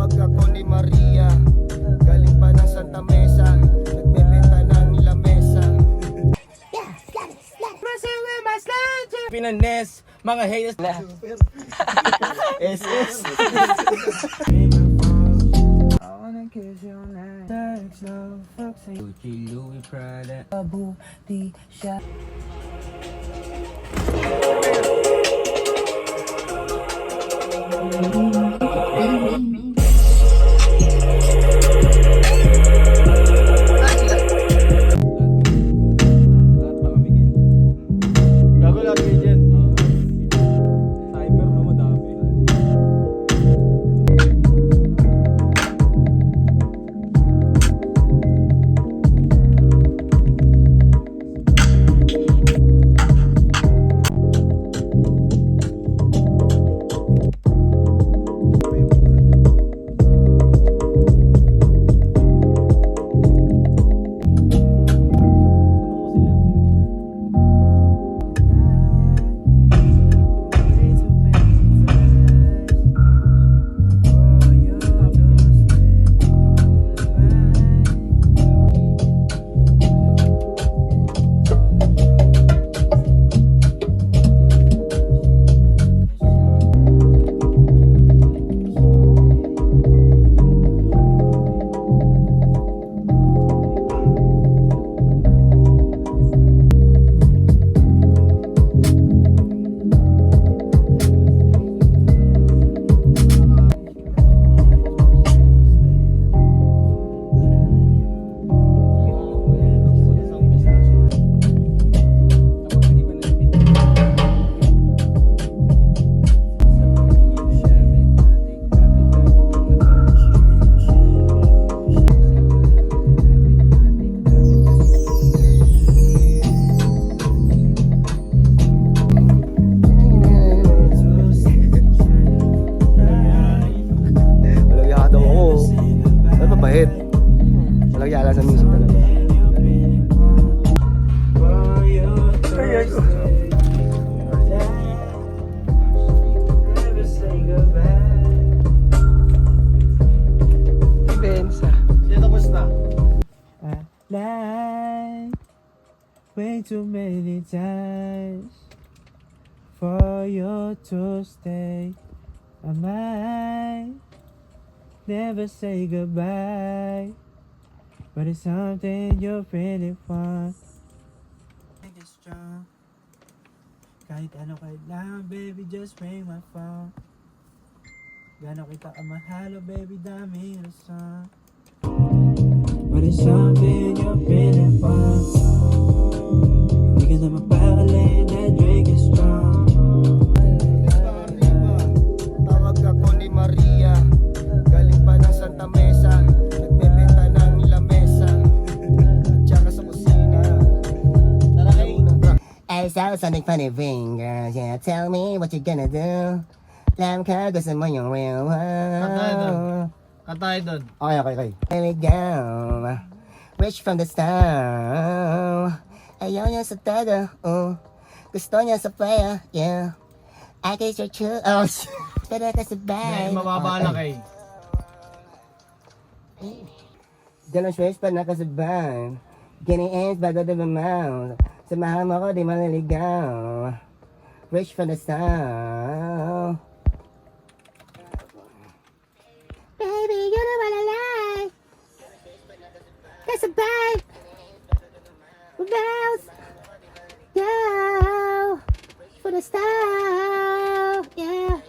Tawag ako ni Maria, galing pa ng Santa Mesa, nagbebenta ng lamesa. Pinanes, mga haters na. SS. I wanna kiss you now. Sex, love, fuck, say Gucci, Louis, Prada, Abu, T-shirt. Gago lahat kayo dyan. Cyber na madami. Walang yakadaw ako. Ano mabait? Walang yala sa music talaga. Ibensa. Siya tapos na. I lied way too many times for you to stay. I might never say goodbye, but it's something you really want. Think it's strong. Kahit ano kailangan, baby, just ring my phone. Gano'n kita kamahalo, baby, dami na song. But it's something you really want. Hindi ka na mapakali, that drink is strong. Tawag ako ni Maria, galing pa ng Santa Mesa, nagbebenta ng lamesa, tsaka sa kusina. Tara kayo. I saw something funny ring, girl, yeah, tell me what you gonna do. Alam ka, gusto mo yung real one. Katay doon. Okay. Here we go. Rich from the start. Ayaw niya sa taga, gusto niya sa playa, yeah. I guess you're true, pero kasabay. Mababala kay. Diyan ang stress pa nakasabay. Getting ends by the mouth. Samahan mo ko, di maniligaw. Rich from the start. Baby, you don't wanna lie. Kasabay. Bounce. Go. For the style. Yeah.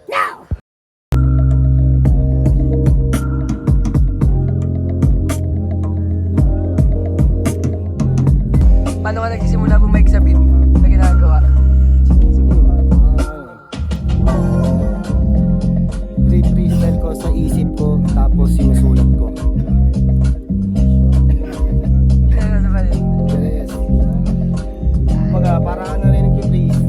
Now. Paano ka nagsisimula bumike sa beat na ginagawa? Freestyle ko sa isip ko, tapos sinusulat ko. Ano ba yun? Yes. Para ano rin yung freestyle.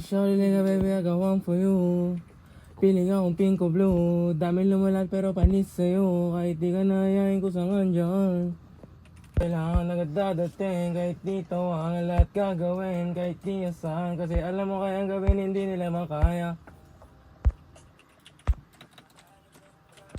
Shorty nigga baby, I got one for you. Piling akong pink o blue. Dami lumulat pero panis sa'yo. Kahit di ka nayayin ko sa dyan. Kailangan agad dadating. Kahit dito ang lahat gagawin. Kahit di asahan. Kasi alam mo kayang gawin hindi nila makaya.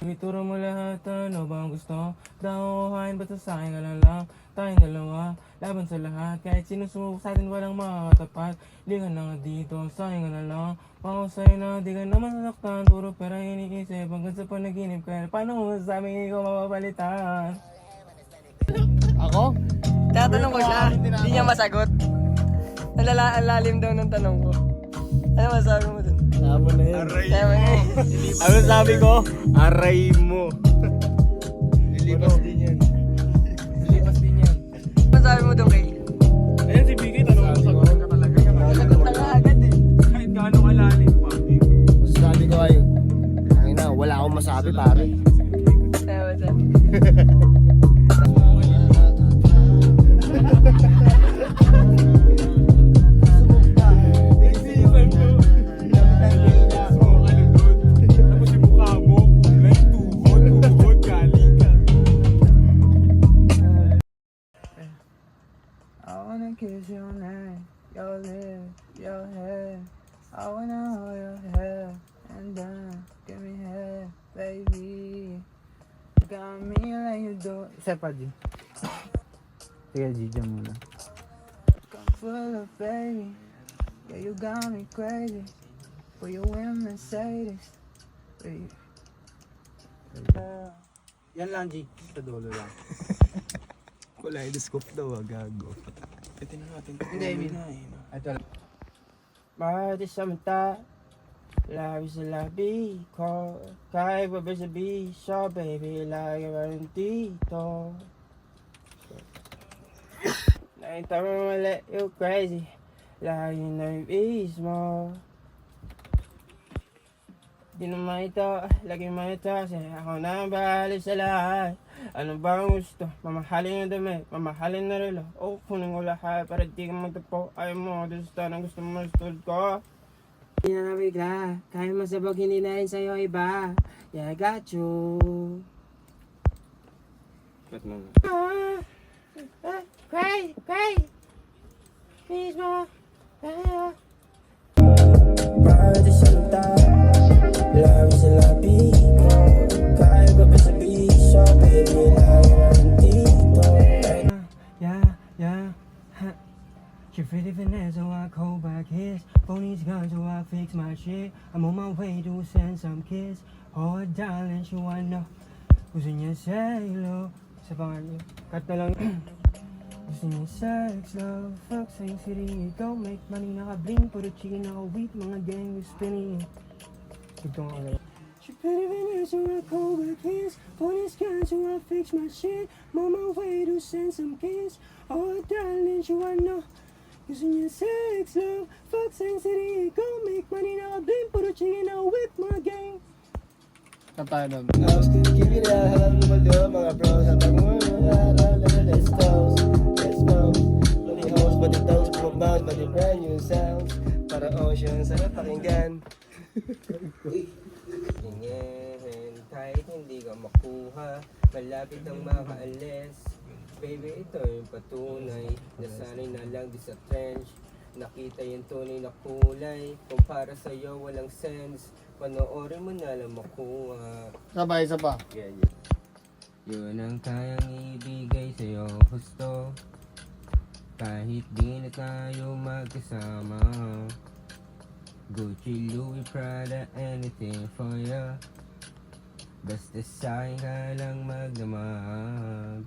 Ituro mo lahat, ano ba ang gusto? Dahuhain basta sa'kin ka lang. Tayong dalawa, laban sa lahat. Kahit sino sumubok sa'tin walang makakatapat. Di ka na nga dito, sa'kin ka na lang. Ako sa'yo na di ka naman nasaktan. Puro pera iniisip hanggang sa panaginip ka. Paano mo masasabing hindi ko mapapalitan? Ako? Tatanong ko siya, hindi niya masagot. Ang lalim daw ng tanong ko. Ano masabi mo dun? Tama na yun. Tama na yun. Ano sabi ko? Aray mo. Ilibas din yan. Lipas din yan. Ano masabi mo dun, Kay? Ayan si Bigay, tanong mo sagot ka talaga yan. Sagot na nga agad eh. Kahit gaano kalalim pa. Masasabi ko ay, ay na, wala akong masabi pare. Tama siya. Tapos yung mukha mo, kulay, tuhod, galing ka. I wanna kiss your neck, your lips, your hair. I wanna hold your hair and then give me hair, baby. Got me like you do. Isa pa, G. Sige, G, dyan muna. Come full of baby. Yeah, you got me crazy. For you in Mercedes. Wait. Yan lang, G. Sa dulo lang. Wala yung scoop daw, gago. Hindi, I mean. Ito lang. Mahal sa mata. Labi sa labi ko. Kahit ba sa bisyo, baby. Lagi ba rin dito. Nakita mo mali, you crazy. Lagi nervous mo. Di naman ito, lagi mo ito. Kasi ako na ang bahala sa lahat. Ano ba ang gusto? Mamahalin na dami, mamahalin na relo. O kunin ko lahat para di ka magtapo. Ayaw mo, gusto na gusto mo sa tulad ko. Hindi na nabigla, kaya masabag hindi na rin sa'yo iba. Yeah, I got you. Cut mo na. Cray, cray. Please mo. Mahal sa salita, labi sa labi ko. Kahit ba sa bisyo, baby, lagi naman dito. Yeah, She pretty finesse, so I call back his phony's gone, so I fix my shit. I'm on my way to send some kiss. Oh, darling, she wanna know. Gusto niya say hello. Sa pangalan, cut na lang. Gusto niya sex, love, fuck, same city. Ikaw, make money, naka-bling, puro chicken, naka-wheat, mga gang with spinning. Ito nga lang. She pretty finesse, so I call back his phony's gone, so I fix my shit. I'm on my way to send some kiss. Oh, darling, she wanna know. Gusto niya sex, love, fuck, same city. Ikaw, make money, naka-bling, puro chicken, naka-wheat, mga gang. I was gonna give you that, alam mo ba mga bros. Habang let's go, let's go. Body hoes, body toes, bumabag, body brand new sounds. Para ocean, sarap pakinggan. Tingin, kahit hindi ka makuha, malapit ang makaalis. Baby, ito yung patunay, nasanay na lang di sa trench. Nakita yung tunay na kulay, kung para sa'yo walang sense. Panoorin mo na lang makuha. Sabay, isa pa. Yeah. Yun ang kayang ibigay sa'yo gusto. Kahit di na tayo magkasama. Gucci, Louis, Prada, anything for ya. Basta sa'kin ka lang magdamag.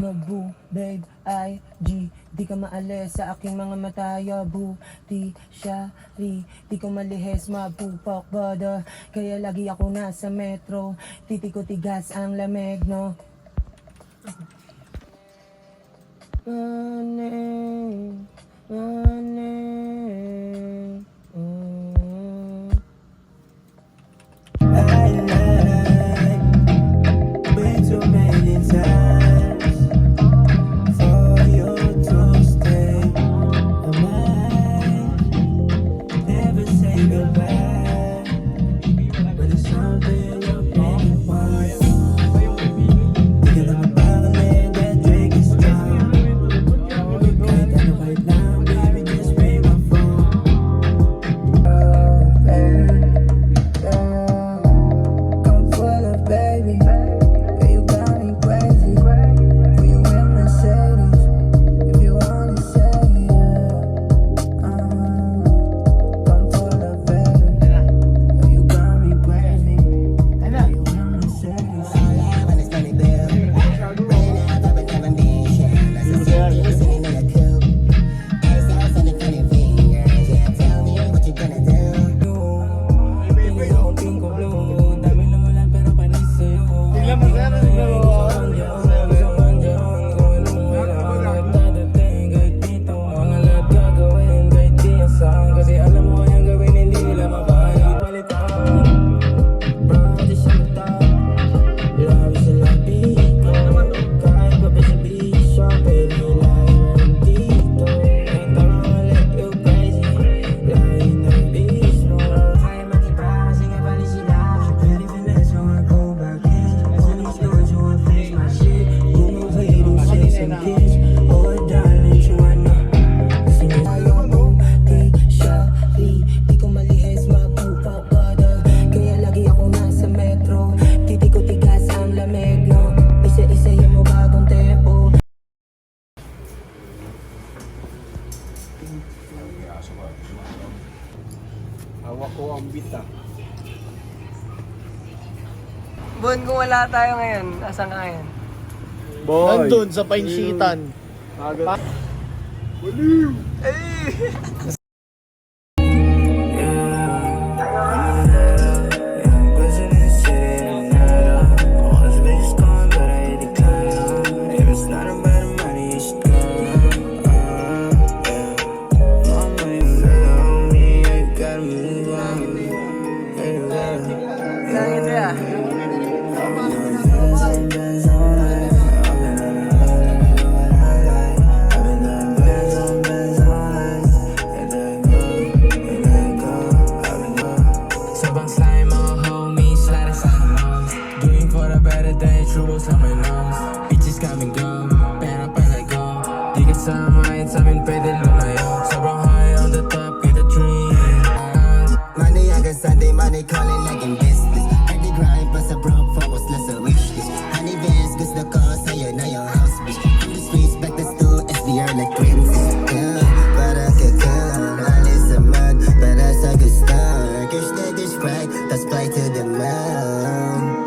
Mabu, babe, IG di ka maalis sa aking mga mata. Buti siya, di ko malihis, mapupok bada. Kaya lagi ako nasa metro, titi ko tigas ang lamig, no? Running, running, I like been so many times for you to stay alive. Bon, kung wala tayo ngayon, asan ka ngayon? Nandun sa Painsitan. Saan ito ya? Sabang slime, mga homies, sliding sa lungs. Doing for the better day, trouble sa my lungs. Bitches come and go, pero palago. Di kasama yun sa amin, pwede lumayo. Sobrang high on the top, get a dream. Monday hanggang Sunday, money calling like in business. Heard the grind, plus a broke focus, less a wish list. Honey bears, gusto ko sa'yo na yung house bitch. From the streets, back to school, SBR like twins. Yeah, para kakalan, alis sa mag, para sa gusto. Kish na dish right, tas fly to the moon.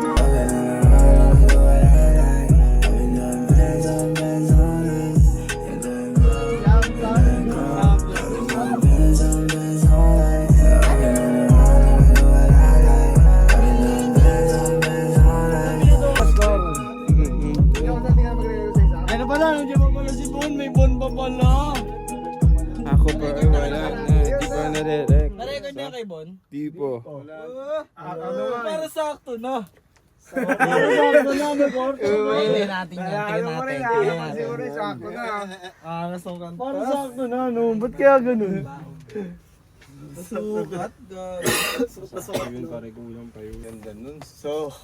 Ano pala? Nandiyan pa pala si Bon. May Bon pa pala. Ako pa ay wala na. Di pa nare-rec. Narecord niya kay Bon? Di po. Para sakto na. Para sakto na. Tingnan natin yan. Tingnan natin. Sakto na. Para sakto na. No? Ba't kaya ganun? Sukat. Yun pare kulang pa yun. Ganda nun. So,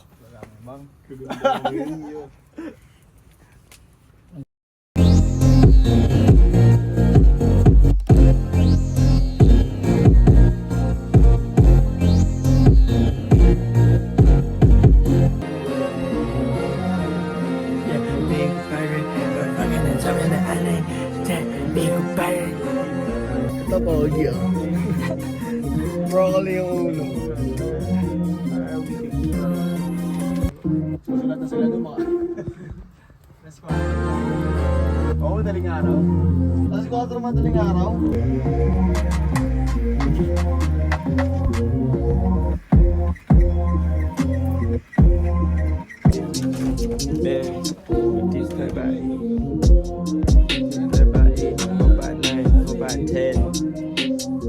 ito pogi ah. Broccoli yung ulo. Susulat na sila ng mga. Oo, madaling araw. Alas 4 madaling araw. Ben, this bye bye. Bye bye 8, bye bye 9, bye bye 10.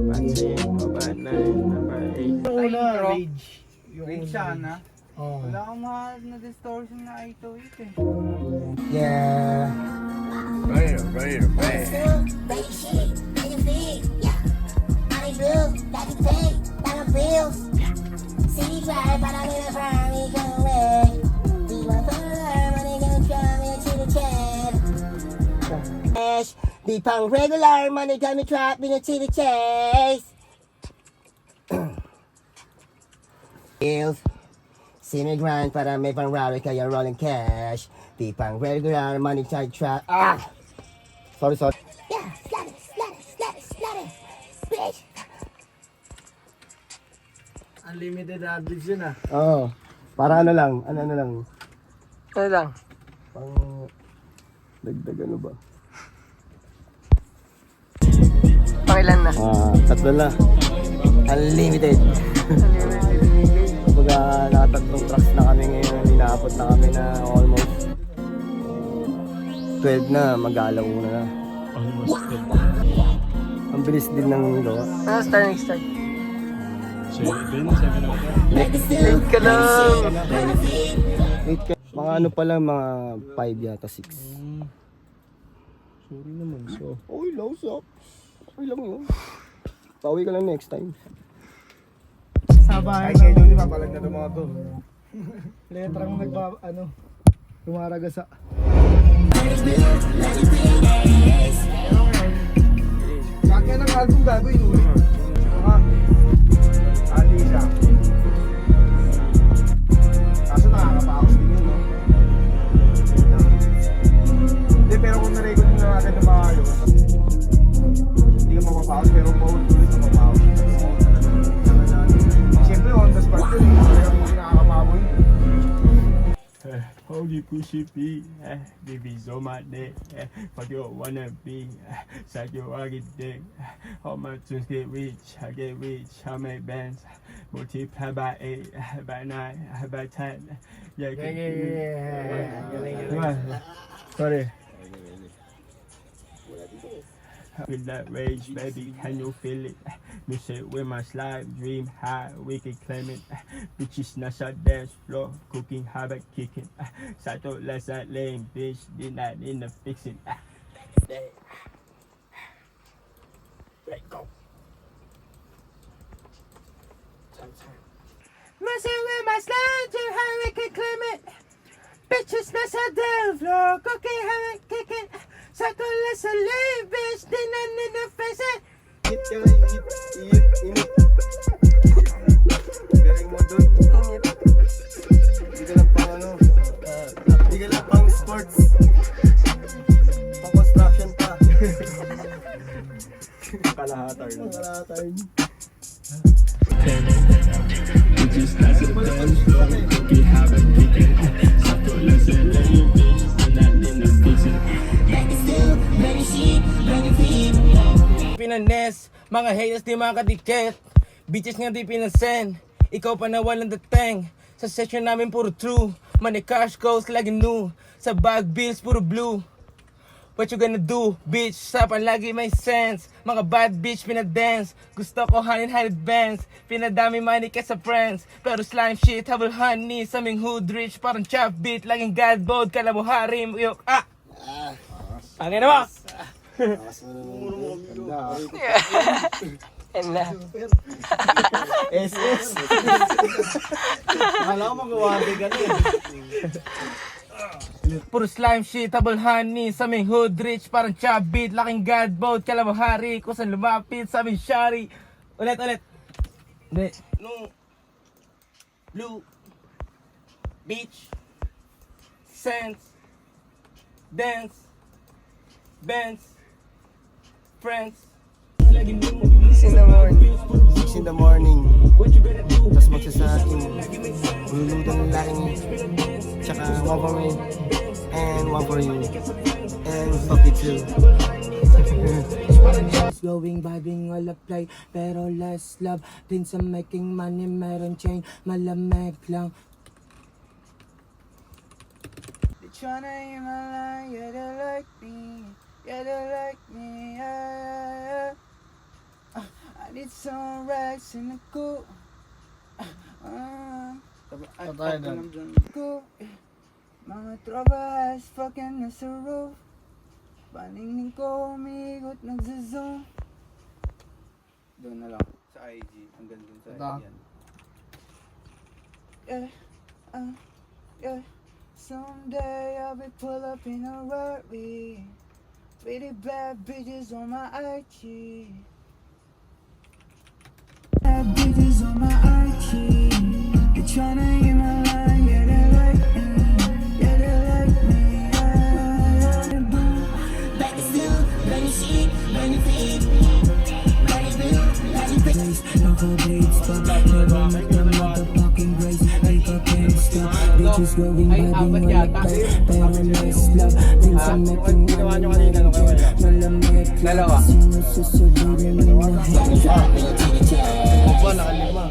Bye 10, bye bye 9, bye bye 8. Una, rage. Rage siya na. Oh. Wala akong na distortion na ito eh. Yeah. Di pang regular, money got me trapped in a chili chase. Bills, see me grind para may pang rally kaya rolling cash. Di pang regular, money try trap. Ah! Sorry. Yeah, slat it, bitch. Unlimited adlibs yun ah. Oo. Para ano lang. Ano lang? Pang... Dagdag ano ba? Pakilan na. Tatlo na. Unlimited. Kumbaga, nakatatlong tracks na kami ngayon. Inaabot na kami na almost 12 na. Mag-aalaw na. Almost 12. Ang bilis din ng gawa. Ano start next start? 7 Late ka lang. Wait ka. Mga ano pa lang, mga 5 yata, 6. Sorry naman, so. Okay lang, so. Okay lang yun. Pauwi ka lang next time. Ay, kayo doon, di ba? Palag na itong mga to. Letrang lumaraga sa... Sakya ng album gago, inulit. Mga... Ali siya. Kaso nakakapaos din yun, no? Hindi, pero kung na-record mo na natin na maayos, hindi ka mapapaos, pero paulit-ulit na mapapaos. Siyempre, on the spot yun, kaya kung nakakapaboy. Holy pushy B, baby's on my neck. Fuck you wanna be, suck your rugged dick. All my tunes get rich, I get rich. I make bands, multiply by 8, by 9, by 10. Yeah. Sorry. With that rage, baby, can you feel it? Music with my slime, dream high, we can claim it. Bitches not shot dance floor, cooking habit kicking. Sato less that lame, bitch, did not in the fixing. Let go. Messing with my slime, dream high, we can claim it. Bitches not shot dance floor, cooking habit kicking. Sato less that lame, bitch, did not in the fixing. Init. Galing mo dun. Hindi ka lang pang ano. Hindi ka lang pang sports. Pang construction pa. Kalahatan. Bitches not shot dance floor, cooking habit kicking. Sato less that lame, bitch, did not in the fixing. Pinanes, mga haters di makadikit. Bitches nga di pinasen, ikaw pa na walang dating. Sa session namin puro true, money cash goes lagi new. Sa bag bills puro blue. What you gonna do, bitch? Sapan lagi may sense. Mga bad bitch pinadance. Gusto ko honey-headed bands. Pinadami money kesa friends. Pero slime shit, habol honey. Sa aming hood rich, parang chop beat. Laging god mode, kala mo harim. Yok, Ang ina mo! Ena. SS. Akala ko magawabi ka na. Puro slime shit, habol honey. Sa aming hood rich, parang chop beat. Laking god mode, kala mo hari. Kung saan lumapit, sa aming shari. Ulit. Hindi. No. Blue. Beach. Sense. Dance. Benz. Friends. 6 in the morning. Tapos magsasakin. Lulutan ng laking. Tsaka one for me. And one for you. And fuck it too. Going, vibing, all apply, pero less love. Din sa making money, meron chain, malamig lang. They tryna in my line, yeah, they like me. Yeah, they like me, yeah. I need some racks in the cool. Cool. Mga tropa has fucking nasa roof. Paningin ko umigot, nagza-zoom. Doon na lang, sa IG. Hanggang dun sa IG yan. Yeah. Someday I'll be pull up in a Rari. Pretty bad bitches on my IG. Bad bitches on my IG. They tryna get my line, yeah, they like me. Yeah, they like me, yeah. Back to still, burn your shit, burn your feet. Burn your bill, burn your face. Knuckle blades, but never met the motherfucking grace. Make a can't stop. Bitches going, vibing, all apply, pero less love. Din sa making money, meron chain, malamig lang. Sinususuburin mo na Opo, nakalima.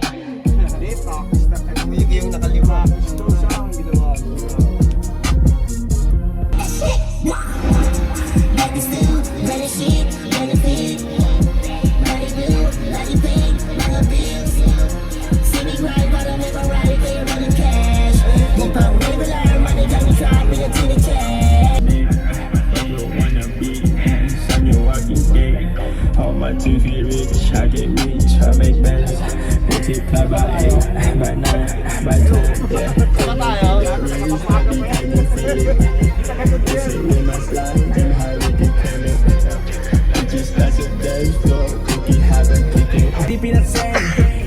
Hindi yung nakalima. Ito siya ang ginawa. Back to still, burn your shit, burn your feet. Burn your bill, burn your pain, mga bills. See me grind, but I never ride, they running cash. Di pa regular, money got me dropping into the cash. You wanna be son, you walking gay. All my 2 feet rich, I get rich, I make bands. Multiply by 8, by 9, by 10. Yeah. With my slime, and how we can claim it. I just got some dance floor, cookie habit kicking. Di pinasen,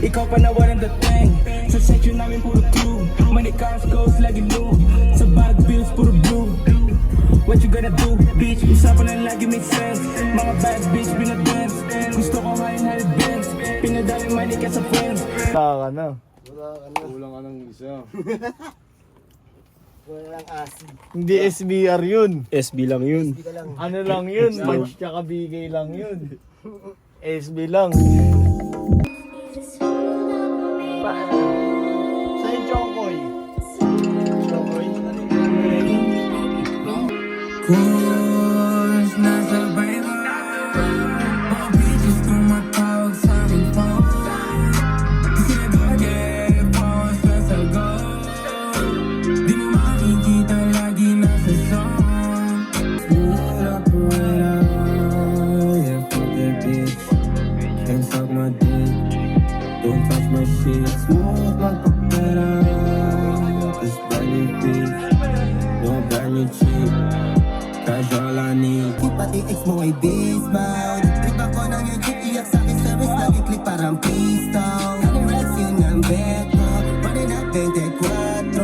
ikaw pa na walang dating. Sa section namin puro true, money cash goes lagi new. Sa bag bills puro blue. What you gonna do, bitch? Usapan lang lagi make sense. Mga bad bitch binadance. Gusto ko high-headed bands. Pinadami money ka sa friends. Wala ka na. Walang asi. Hindi SBR yun. SB lang yun. Hindi ka lang. Ano lang yun? Match tsaka bigay lang yun. SB lang. Sa'yo, Chokoy. Chokoy. Kurs nasabay mo. Mga bitches tumatawag sa aking phone. Di sila gage, pause na sa go. Di mo makikita, lagi nasa zone. Smooth operator, yeah, fuck that bitch. Can't suck my dick, don't touch my shit. Smooth like a better, this brand new bitch. No brand new chick, cash all I need. Pati ex mo ay beast mode. Trip ako ng yung chick, iyak sa akin service. Lagi click parang pistol. Kaling Rex yun ang bet mo. Pwede na 24.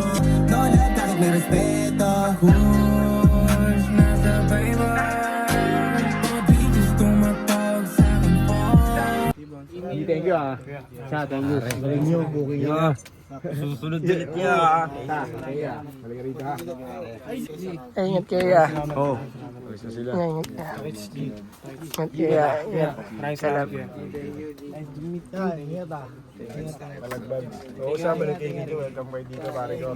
No love kahit may respeto. Kurs nasabay mo. Mga bitches tumatawag sa aking phone. Thank you ah. Sa thank you. Galing nyo, booking nyo. Susunod ulit niya. Ingat kayo ah. Oo. Ingat ka. Ingat kayo ah. Ingat. Salamat. Oo, sa balik kayo dito. Welcome by dito, pare ko.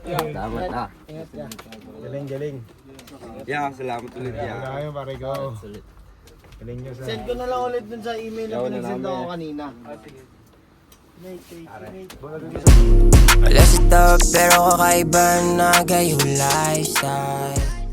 Salamat ah. Galing, galing. Yeah, salamat ulit Galing kayo, pare ko. Galing nyo sa... Send ko na lang ulit dun sa email na pinag-send ako kanina. Wala sa tao pero kakaiba na gayong lifestyle.